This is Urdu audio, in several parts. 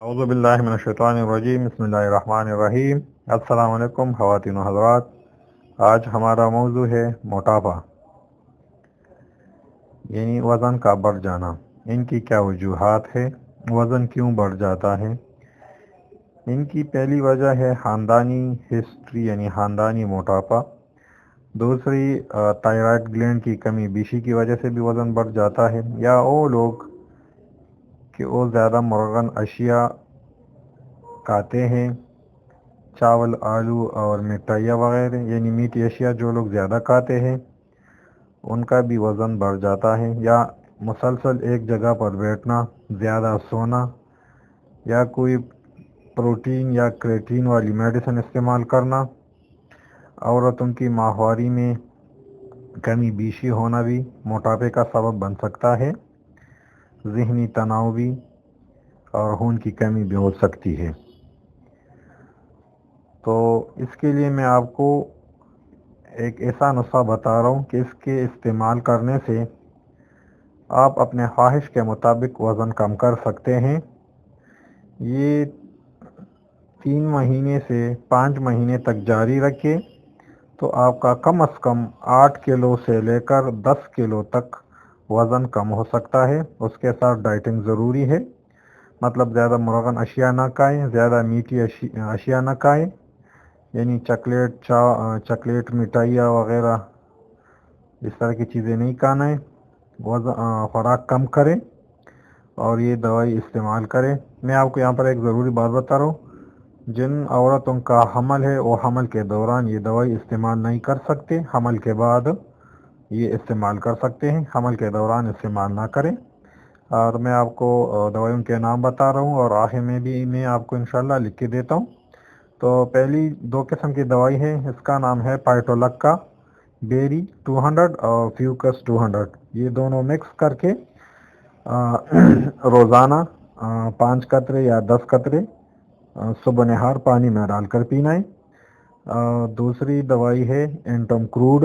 اعوذ باللہ من الشیطان الرجیم بسم اللہ الرحمن الرحیم السلام علیکم خواتین و حضرات. آج ہمارا موضوع ہے موٹاپا یعنی وزن کا بڑھ جانا. ان کی کیا وجوہات ہے؟ وزن کیوں بڑھ جاتا ہے؟ ان کی پہلی وجہ ہے خاندانی ہسٹری یعنی خاندانی موٹاپا. دوسری تائرائڈ گلینڈ کی کمی بیشی کی وجہ سے بھی وزن بڑھ جاتا ہے، یا وہ لوگ کہ وہ زیادہ مرغن اشیاء کھاتے ہیں، چاول، آلو اور مٹھائیاں وغیرہ، یعنی میٹھی اشیاء جو لوگ زیادہ کھاتے ہیں ان کا بھی وزن بڑھ جاتا ہے. یا مسلسل ایک جگہ پر بیٹھنا، زیادہ سونا، یا کوئی پروٹین یا کریٹین والی میڈیسن استعمال کرنا. عورتوں کی ماہواری میں کمی بیشی ہونا بھی موٹاپے کا سبب بن سکتا ہے. ذہنی تناؤ بھی اور خون کی کمی بھی ہو سکتی ہے. تو اس کے لیے میں آپ کو ایک ایسا نسخہ بتا رہا ہوں کہ اس کے استعمال کرنے سے آپ اپنے خواہش کے مطابق وزن کم کر سکتے ہیں. یہ 3 مہینے سے 5 مہینے تک جاری رکھے تو آپ کا کم از کم 8 کلو سے لے کر 10 کلو تک وزن کم ہو سکتا ہے. اس کے ساتھ ڈائٹنگ ضروری ہے، مطلب زیادہ مرغن اشیاء نہ کھائیں، زیادہ میٹھی اشیاء نہ کھائیں، یعنی چاکلیٹ، مٹھائیاں وغیرہ اس طرح کی چیزیں نہیں کھانا ہے. خوراک کم کریں اور یہ دوائی استعمال کریں. میں آپ کو یہاں پر ایک ضروری بات بتا رہا ہوں، جن عورتوں کا حمل ہے وہ حمل کے دوران یہ دوائی استعمال نہیں کر سکتے، حمل کے بعد یہ استعمال کر سکتے ہیں، حمل کے دوران استعمال نہ کریں. اور میں آپ کو دوائیوں کے نام بتا رہا ہوں اور آخر میں بھی میں آپ کو انشاءاللہ لکھ کے دیتا ہوں. تو پہلی 2 قسم کی دوائی ہے، اس کا نام ہے پائٹولکا بیری 200 اور فیوکس 200. یہ دونوں مکس کر کے روزانہ 5 قطرے یا 10 قطرے صبح نہار پانی میں ڈال کر پینا ہے. دوسری دوائی ہے اینٹم کروڈ،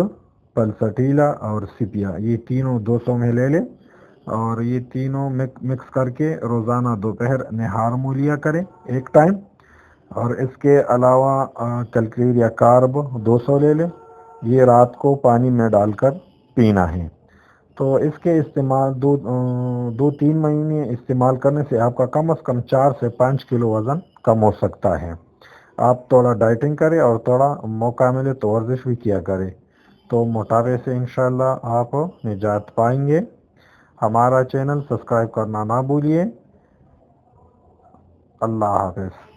پلسٹیلا اور سپیا. یہ تینوں 200 میں لے لیں اور یہ تینوں مکس کر کے روزانہ دوپہر نہار منہ لیا کریں ایک ٹائم. اور اس کے علاوہ کیلکریٹ یا کارب 200 لے لیں، یہ رات کو پانی میں ڈال کر پینا ہے. تو اس کے استعمال 2-3 مہینے استعمال کرنے سے آپ کا کم از کم 4 سے 5 کلو وزن کم ہو سکتا ہے. آپ تھوڑا ڈائٹنگ کریں اور تھوڑا موقع ملے تو ورزش بھی کیا کریں، تو موٹاپے سے انشاءاللہ آپ نجات پائیں گے. ہمارا چینل سبسکرائب کرنا نہ بھولیے. اللہ حافظ.